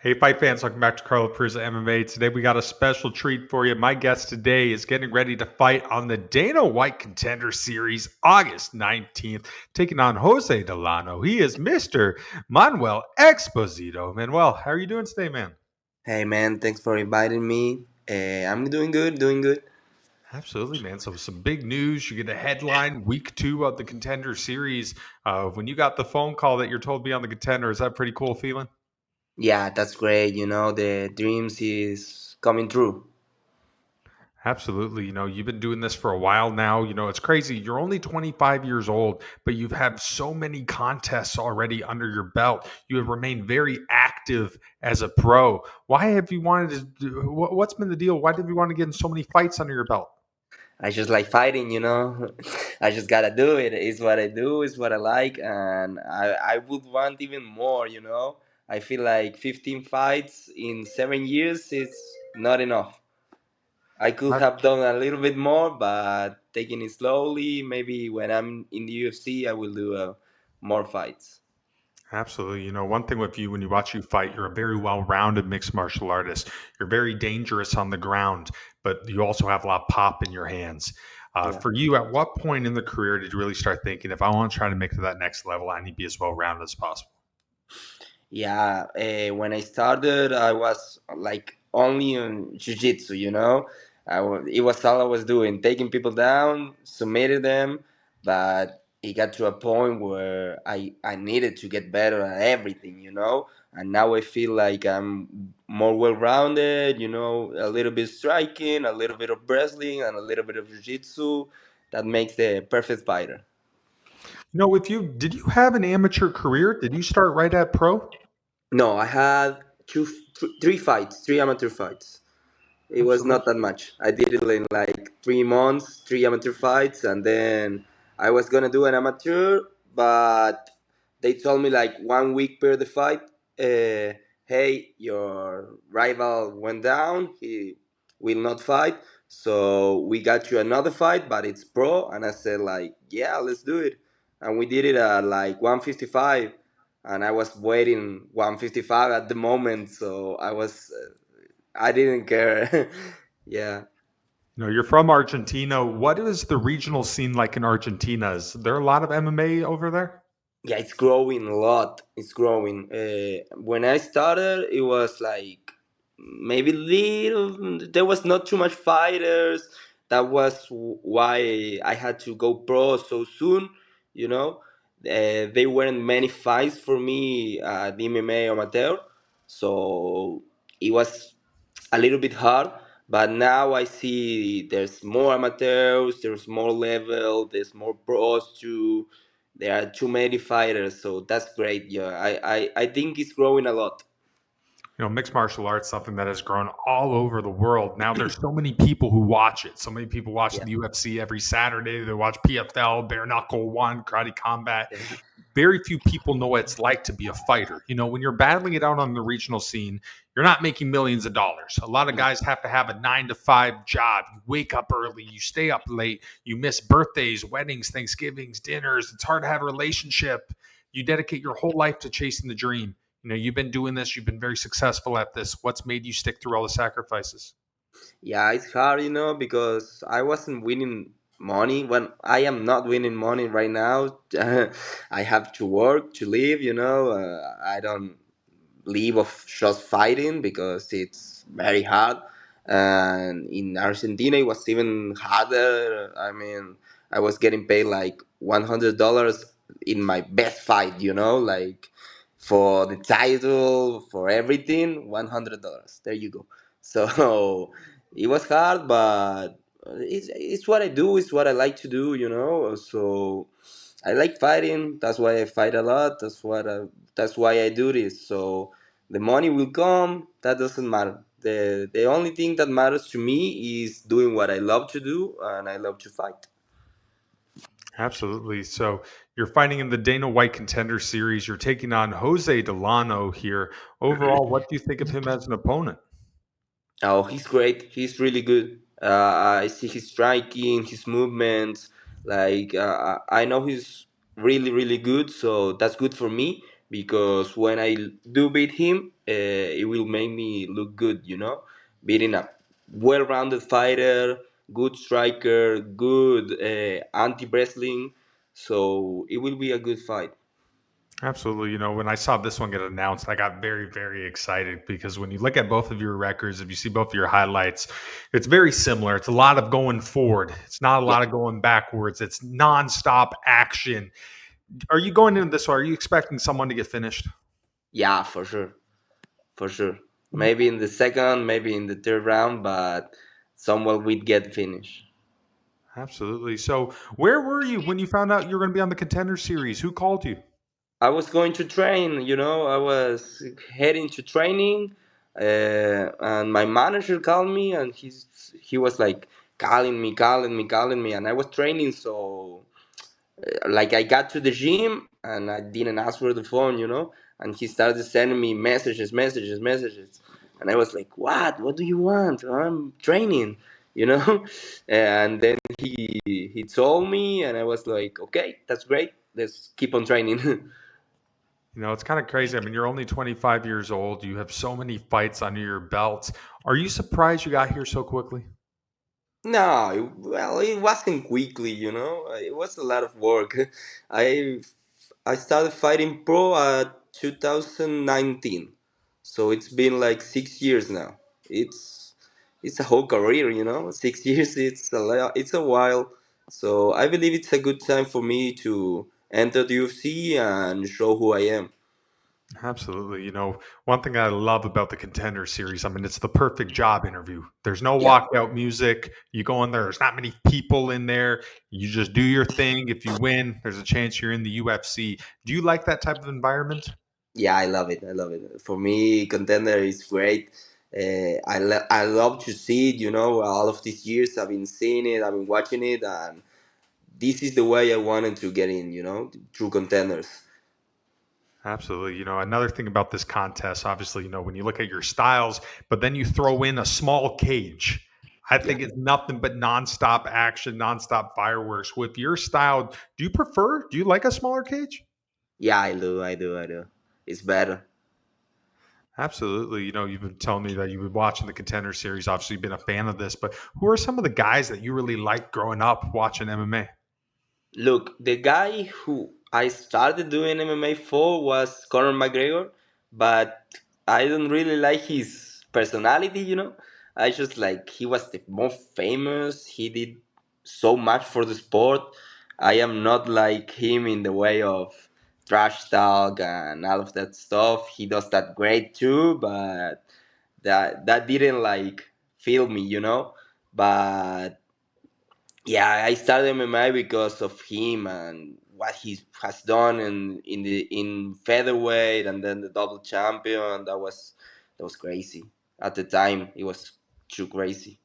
Hey, fight fans, welcome back to Carlo Perza MMA. Today we got a special treat for you. My guest today is getting ready to fight on the Dana White Contender Series August 19th, taking on Jose Delano. He is Mr. Manuel Exposito. Manuel, how are you doing today, man? Hey man, thanks for inviting me. I'm doing good, doing good. Absolutely, man. So, some big news. You get a headline week 2 of the Contender Series. When you got the phone call that you're told to be on the Contender, is that a pretty cool feeling? Yeah, that's great. The dreams is coming true. Absolutely. You've been doing this for a while now. It's crazy. You're only 25 years old, but you've had so many contests already under your belt. You have remained very active as a pro. Why have you wanted to what's been the deal? Why did you want to get in so many fights under your belt? I just like fighting. I just gotta do it. It's what I do, it's what I like, and I would want even more. I feel like 15 fights in 7 years is not enough. I could Ab- have done a little bit more, but taking it slowly. Maybe when I'm in the UFC, I will do more fights. Absolutely. One thing with you when you watch you fight, you're a very well-rounded mixed martial artist. You're very dangerous on the ground, but you also have a lot of pop in your hands. Yeah. For you, at what point in the career did you really start thinking, if I want to try to make it to that next level, I need to be as well-rounded as possible? Yeah, when I started, I was like only on jiu-jitsu. It was all I was doing, taking people down, submitted them, but it got to a point where I needed to get better at everything. And now I feel like I'm more well-rounded, a little bit striking, a little bit of wrestling, and a little bit of jiu-jitsu. That makes the perfect fighter. With you, did you have an amateur career? Did you start right at pro? No, I had three fights, three amateur fights. It was not Absolutely. that much. I did it in like 3 months, three amateur fights, and then I was gonna do an amateur, but they told me like 1 week per the fight, hey, your rival went down. He will not fight, so we got you another fight, but it's pro. And I said like, yeah, let's do it. And we did it at like 155, and I was waiting 155 at the moment, so I didn't care. Yeah. You're from Argentina. What is the regional scene like in Argentina? Is there a lot of MMA over there? Yeah, it's growing a lot. It's growing. When I started, it was like maybe little. There was not too much fighters. That was why I had to go pro so soon. You know, there weren't many fights for me at MMA amateur, so it was a little bit hard. But now I see there's more amateurs, there's more level, there's more pros too. There are too many fighters, so that's great. Yeah, I think it's growing a lot. Mixed martial arts, something that has grown all over the world. Now there's so many people who watch it. So many people watch Yeah. the UFC every Saturday. They watch PFL, Bare Knuckle One, Karate Combat. Yeah. Very few people know what it's like to be a fighter. When you're battling it out on the regional scene, you're not making millions of dollars. A lot of No. guys have to have a 9 to 5 job. You wake up early, you stay up late, you miss birthdays, weddings, Thanksgivings, dinners. It's hard to have a relationship. You dedicate your whole life to chasing the dream. You've been doing this, you've been very successful at this. What's made you stick through all the sacrifices? Yeah, it's hard, because I wasn't winning money. When I am not winning money right now, I have to work to live. I don't live of just fighting because it's very hard. And in Argentina, it was even harder. I mean, I was getting paid like $100 in my best fight, like for the title, for everything, $100. There you go. So it was hard, but it's what I do. It's what I like to do. So I like fighting. That's why I fight a lot. That's why I do this. So the money will come. That doesn't matter. The only thing that matters to me is doing what I love to do, and I love to fight. Absolutely. So you're fighting in the Dana White Contender Series. You're taking on Jose Delano here. Overall, what do you think of him as an opponent? Oh, he's great. He's really good. I see his striking, his movements. Like I know he's really, really good. So that's good for me. because when I do beat him, it will make me look good, you know, beating a well-rounded fighter, good striker, good anti-wrestling. So it will be a good fight. Absolutely. When I saw this one get announced, I got very, very excited because when you look at both of your records, if you see both of your highlights, it's very similar. It's a lot of going forward, it's not a Yeah, lot of going backwards. It's nonstop action. Are you going into this? Are you expecting someone to get finished? yeah, for sure, for sure. Maybe in the second, maybe in the third round, but someone will get finished. Absolutely. So, where were you when you found out you were going to be on the Contender Series? Who called you? I was going to train, you know, I was heading to training, and my manager called me, and he was like calling me, and I was training, so like I got to the gym and I didn't answer the phone, you know, and he started sending me messages, and I was like, What do you want? I'm training, you know, and then he told me, and I was like, okay, that's great, let's keep on training. It's kind of crazy. I mean, you're only 25 years old. You have so many fights under your belt. Are you surprised you got here so quickly? No, well, it wasn't quickly, you know. It was a lot of work. I I started fighting pro at 2019, so it's been like 6 years now. It's it's a whole career, you know. 6 years, it's a lot, it's a while. So I believe it's a good time for me to enter the UFC and show who I am. Absolutely. One thing I love about the Contender Series, I mean, it's the perfect job interview. There's no Yeah. walkout music. You go in there, there's not many people in there. You just do your thing. If you win, there's a chance you're in the UFC. Do you like that type of environment? Yeah, I love it. I love it. For me, Contender is great. I love to see it. You know, all of these years I've been seeing it. I've been watching it, and this is the way I wanted to get in. You know, through Contenders. Absolutely. Another thing about this contest, obviously, when you look at your styles, but then you throw in a small cage. I Yeah, think it's nothing but nonstop action, nonstop fireworks. With your style, do you like a smaller cage? yeah, I do. I do. I do. It's better. Absolutely. You've been telling me that you've been watching the Contender Series. Obviously, you've been a fan of this, but who are some of the guys that you really liked growing up watching MMA? Look, the guy who I started doing MMA for was Conor McGregor, but I don't really like his personality, you know? I just like he was the most famous, he did so much for the sport. I am not like him in the way of trash talk and all of that stuff. He does that great too, but that didn't like feel me, you know? But yeah, I started MMA because of him and what he has done in featherweight and then the double champion. That was crazy. At the time, it was too crazy.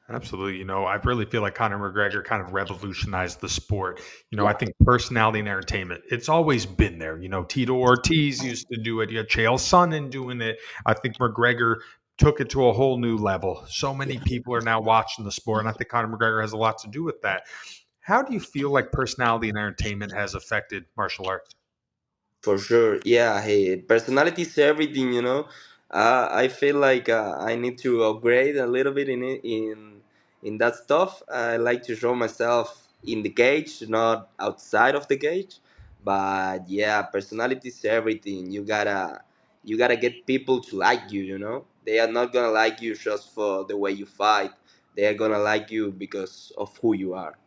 Absolutely. I really feel like Conor McGregor kind of revolutionized the sport. I Yeah, think personality and entertainment, it's always been there. Tito Ortiz used to do it. You had Chael Sonnen doing it. I think McGregor took it to a whole new level. So many yeah. people are now watching the sport, and I think Conor McGregor has a lot to do with that. How do you feel like personality and entertainment has affected martial arts? For sure. Yeah, hey, personality is everything, you know. I feel like I need to upgrade a little bit in that stuff. I like to show myself in the cage, not outside of the cage. But yeah, personality is everything. You gotta get people to like you, you know. They are not gonna like you just for the way you fight. They are gonna like you because of who you are.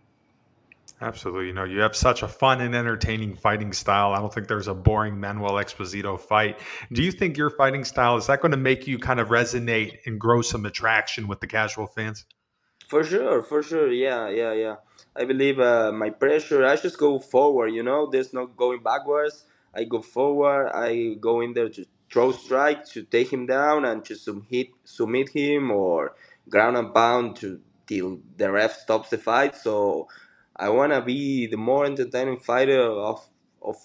Absolutely. You have such a fun and entertaining fighting style. I don't think there's a boring Manuel Exposito fight. Do you think your fighting style is that going to make you kind of resonate and grow some attraction with the casual fans? For sure, yeah, yeah, yeah. I believe my pressure. I just go forward. You know, there's no going backwards. I go forward. I go in there to throw strike to take him down and to submit him or ground and pound to till the ref stops the fight. So I wanna be the more entertaining fighter of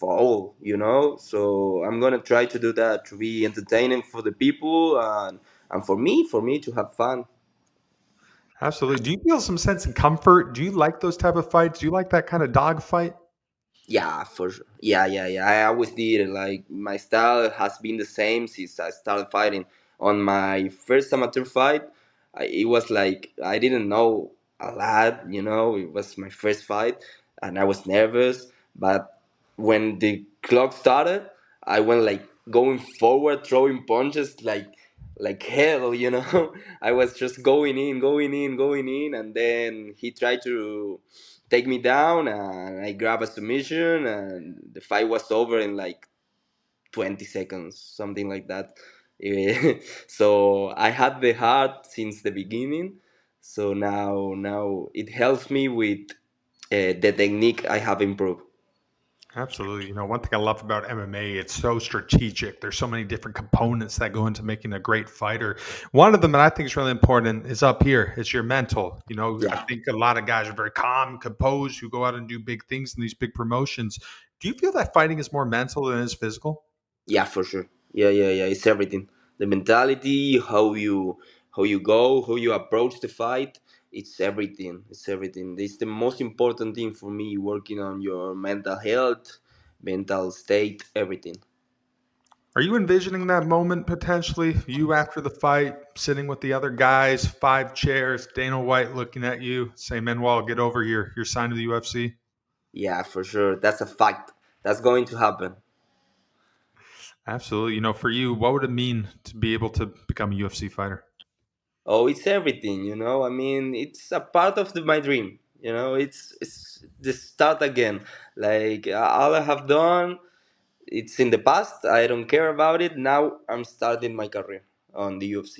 all. You know, so I'm gonna try to do that to be entertaining for the people and for me to have fun. Absolutely. Do you feel some sense of comfort? Do you like those type of fights? Do you like that kind of dog fight? Yeah, for sure. Yeah. I always did it. Like my style has been the same since I started fighting. On my first amateur fight, it was like I didn't know a lot. It was my first fight, and I was nervous. But when the clock started, I went like going forward, throwing punches like hell. I was just going in, going in, going in, and then he tried to take me down, and I grab a submission, and the fight was over in like 20 seconds, something like that. So I had the heart since the beginning. So now it helps me with the technique I have improved. Absolutely. One thing I love about MMA, it's so strategic. There's so many different components that go into making a great fighter. One of them that I think is really important is up here. It's your mental. I Yeah. think a lot of guys are very calm, composed, who go out and do big things in these big promotions. Do you feel that fighting is more mental than it is physical? Yeah, for sure. Yeah. It's everything. The mentality, how you go, how you approach the fight. It's everything. It's everything. It's the most important thing for me. Working on your mental health, mental state, everything. Are you envisioning that moment potentially? You after the fight, sitting with the other guys, 5 chairs, Dana White looking at you, say, Manuel, get over here. You're signed to the UFC. Yeah, for sure. That's a fact. That's going to happen. Absolutely. For you, what would it mean to be able to become a UFC fighter? Oh, it's everything. I mean, it's a part of my dream. It's the start again. Like all I have done, it's in the past. I don't care about it. Now I'm starting my career on the UFC.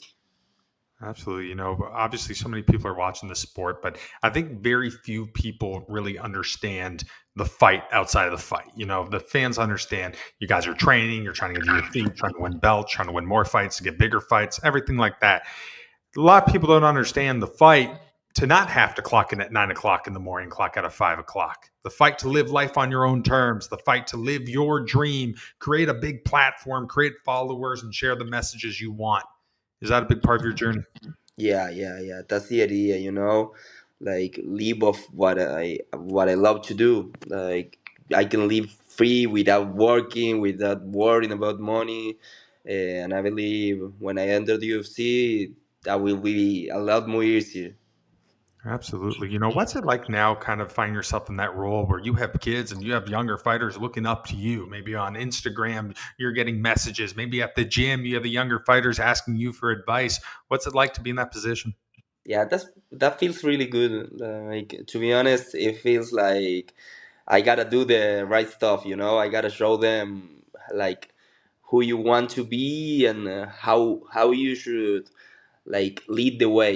Absolutely. Obviously, so many people are watching the sport, but I think very few people really understand the fight outside of the fight. The fans understand you guys are training, you're trying to get to UFC, trying to win belts, trying to win more fights, to get bigger fights, everything like that. A lot of people don't understand the fight to not have to clock in at 9 o'clock in the morning, clock out at 5 o'clock. The fight to live life on your own terms, the fight to live your dream, create a big platform, create followers, and share the messages you want. Is that a big part of your journey? Yeah. That's the idea. Like live of what I love to do. Like I can live free without working, without worrying about money. And I believe when I enter the UFC, that will be a lot more easier. Absolutely. What's it like now, kind of find yourself in that role where you have kids and you have younger fighters looking up to you? Maybe on Instagram, you're getting messages. Maybe at the gym, you have the younger fighters asking you for advice. What's it like to be in that position? Yeah, that feels really good. Like to be honest, it feels like I gotta do the right stuff. I gotta show them like who you want to be, and how you should like lead the way.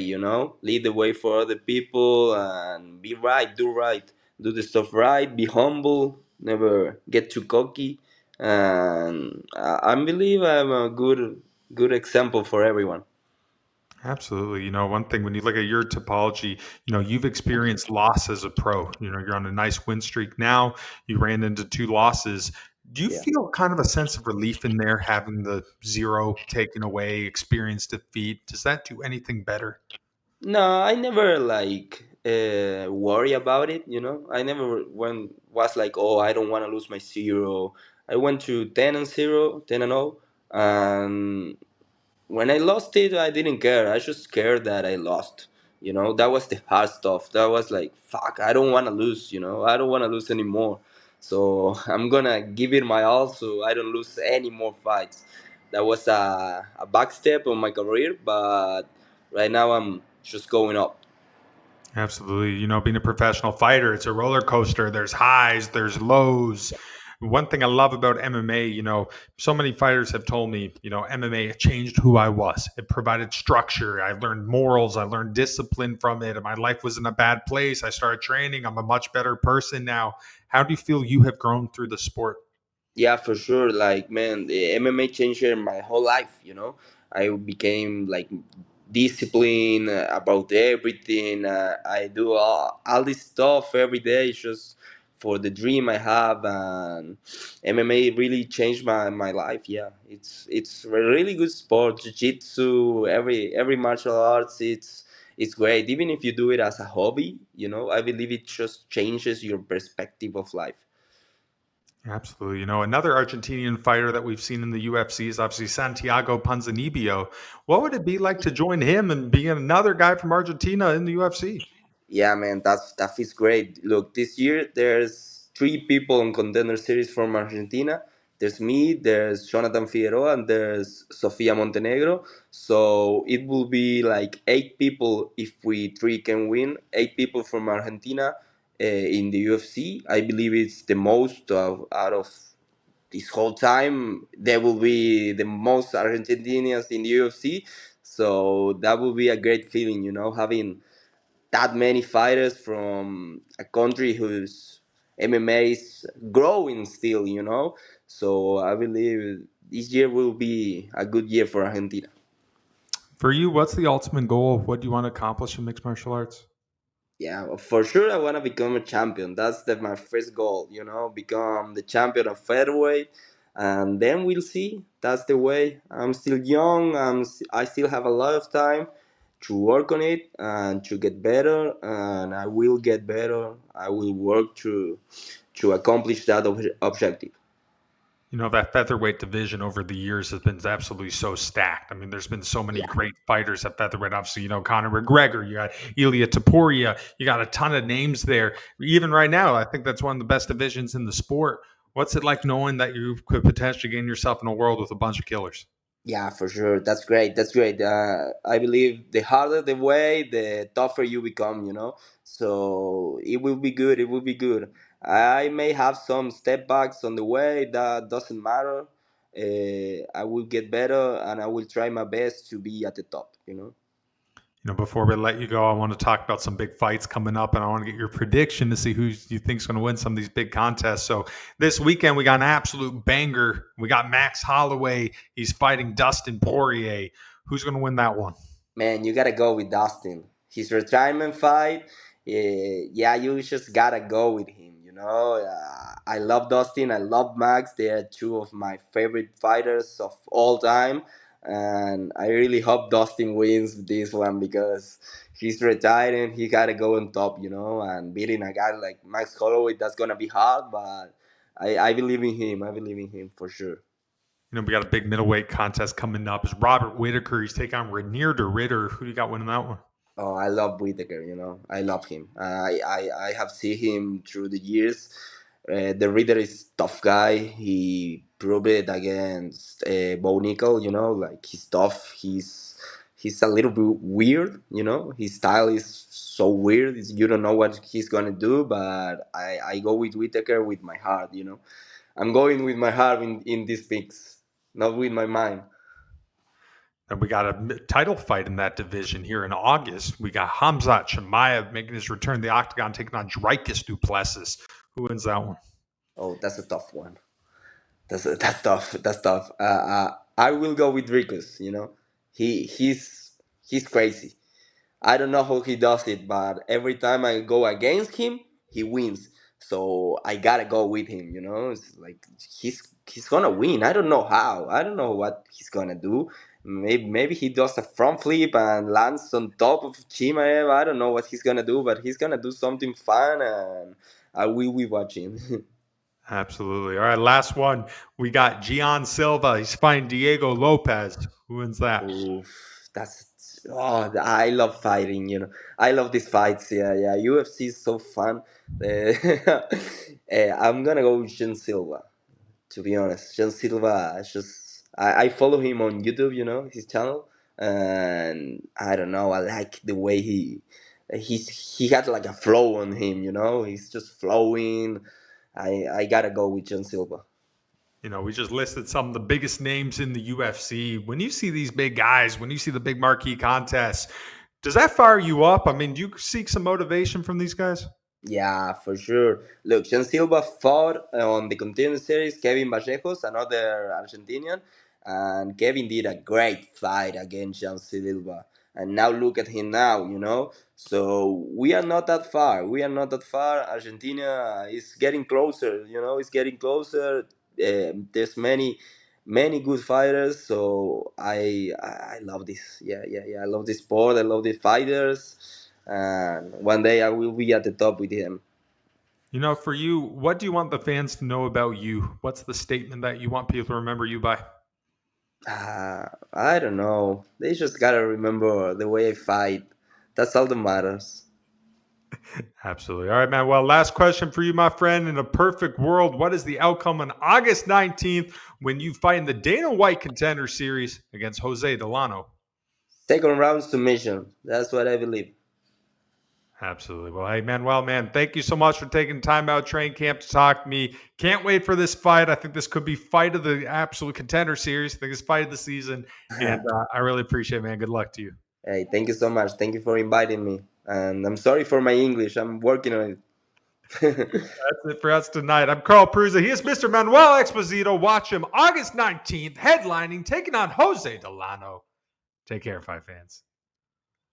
Lead the way for other people, and be right, do right, do the stuff right, be humble, never get too cocky, and I believe I'm a good example for everyone. Absolutely. One thing when you look at your topology, you've experienced loss as a pro. You're on a nice win streak now. You ran into 2 losses. Do you Yeah. feel kind of a sense of relief in there, having the zero taken away, experience defeat? Does that do anything better? No, I never like worry about it. I never was like, oh, I don't want to lose my zero. I went to 10-0, 10-0, and when I lost it, I didn't care. I just cared that I lost. That was the hard stuff. That was like, fuck, I don't want to lose. I don't want to lose anymore. So I'm gonna give it my all so I don't lose any more fights. That was a back step on my career, but right now I'm just going up. Absolutely. Being a professional fighter, it's a roller coaster. There's highs, there's lows. One thing I love about MMA, so many fighters have told me, MMA changed who I was. It provided structure. I learned morals. I learned discipline from it. My life was in a bad place. I started training. I'm a much better person now. How do you feel you have grown through the sport? Yeah, for sure. Like, man, the MMA changed my whole life. I became like disciplined about everything. I do all this stuff every day just for the dream I have, and MMA really changed my life. Yeah, it's a really good sport. Jiu-jitsu, every martial arts, it's great. Even if you do it as a hobby, I believe it just changes your perspective of life. Absolutely. Another Argentinian fighter that we've seen in the UFC is obviously Santiago Ponzinibbio. What would it be like to join him and be another guy from Argentina in the UFC? Yeah, man, that feels great. Look, this year there's three people on Contender Series from Argentina. There's me, there's Jonathan Figueroa, and there's Sofia Montenegro. So it will be like eight people if we three can win. Eight people from Argentina in the UFC. I believe it's the most out of this whole time. There will be the most Argentinians in the UFC. So that will be a great feeling, having that many fighters from a country whose MMA is growing still, So I believe this year will be a good year for Argentina. For you, what's the ultimate goal? What do you want to accomplish in mixed martial arts? Yeah, for sure I want to become a champion. That's my first goal, become the champion of featherweight, and then we'll see. That's the way. I'm still young. I still have a lot of time to work on it and to get better, and I will get better. I will work to accomplish that objective. That featherweight division over the years has been absolutely so stacked. I mean, there's been so many Yeah. great fighters at featherweight. Obviously, Conor McGregor, you got Ilya Taporia, you got a ton of names there. Even right now, I think that's one of the best divisions in the sport. What's it like knowing that you could potentially gain yourself in a world with a bunch of killers? Yeah, for sure. That's great. That's great. I believe the harder the way, the tougher you become, So it will be good. It will be good. I may have some step backs on the way. That doesn't matter. I will get better and I will try my best to be at the top. Before we let you go, I want to talk about some big fights coming up, and I want to get your prediction to see who you think's going to win some of these big contests. So this weekend we got an absolute banger. We got Max Holloway. He's fighting Dustin Poirier. Who's going to win that one? Man, you gotta go with Dustin. His retirement fight, yeah, you just gotta go with him. I love Dustin. I love Max. They are two of my favorite fighters of all time, and I really hope Dustin wins this one because he's retiring. He gotta go on top, and beating a guy like Max Holloway, that's gonna be hard, but I believe in him. I believe in him for sure. We got a big middleweight contest coming up. It's Robert Whitaker. He's taking on Rainier de Ritter. Who do you got winning that one? Oh, I love Whitaker. I love him. I have seen him through the years. The Reader is tough guy. He proved it against Bo Nickel. Like he's tough. He's a little bit weird. His style is so weird. You don't know what he's gonna do. But I go with Whitaker with my heart. I'm going with my heart in these picks, not with my mind. And we got a title fight in that division here in August. We got Hamzat Chimaev making his return to the octagon, taking on Dricus Duplessis. Who wins that one? Oh, that's a tough one. That's tough. That's tough. I will go with Ricos. He's crazy. I don't know how he does it, but every time I go against him, he wins. So I gotta go with him. It's like he's gonna win. I don't know how. I don't know what he's gonna do. Maybe he does a front flip and lands on top of Chimaev. I don't know what he's gonna do, but he's gonna do something fun, and I will be watching. Absolutely. All right, last one. We got Gian Silva. He's fighting Diego Lopez. Who wins that? Oof, I love fighting. I love these fights. Yeah, yeah. UFC is so fun. I'm gonna go with Sean Silva. To be honest, Sean Silva. I follow him on YouTube. His channel, and I don't know. I like the way he had like a flow on him. He's just flowing. I gotta go with Sean Silva. We just listed some of the biggest names in the UFC. When you see these big guys, when you see the big marquee contests, does that fire you up? I mean, do you seek some motivation from these guys? Yeah, for sure. Look, Sean Silva fought on the Contender Series Kevin Vallejos, another Argentinian, and Kevin did a great fight against Sean Silva. And now look at him now. So we are not that far. We are not that far. Argentina is getting closer. It's getting closer. There's many good fighters. So I love this. Yeah, yeah, yeah. I love this sport. I love the fighters, and one day I will be at the top with him. For you, what do you want the fans to know about you? What's the statement that you want people to remember you by? I don't know. They just gotta remember the way I fight. That's all that matters. Absolutely. All right, man. Well, last question for you, my friend. In a perfect world, what is the outcome on August 19th when you fight in the Dana White Contender Series against Jose Delano? Second round submission. That's what I believe. Absolutely. Well, hey, Manuel, man, thank you so much for taking time out of train camp to talk to me. Can't wait for this fight. I think this could be fight of the absolute contender series. I think it's fight of the season. And I really appreciate it, man. Good luck to you. Hey, thank you so much. Thank you for inviting me. And I'm sorry for my English. I'm working on it. That's it for us tonight. I'm Carl Prusa. He is Mr. Manuel Exposito. Watch him August 19th, headlining, taking on Jose Delano. Take care, fight fans.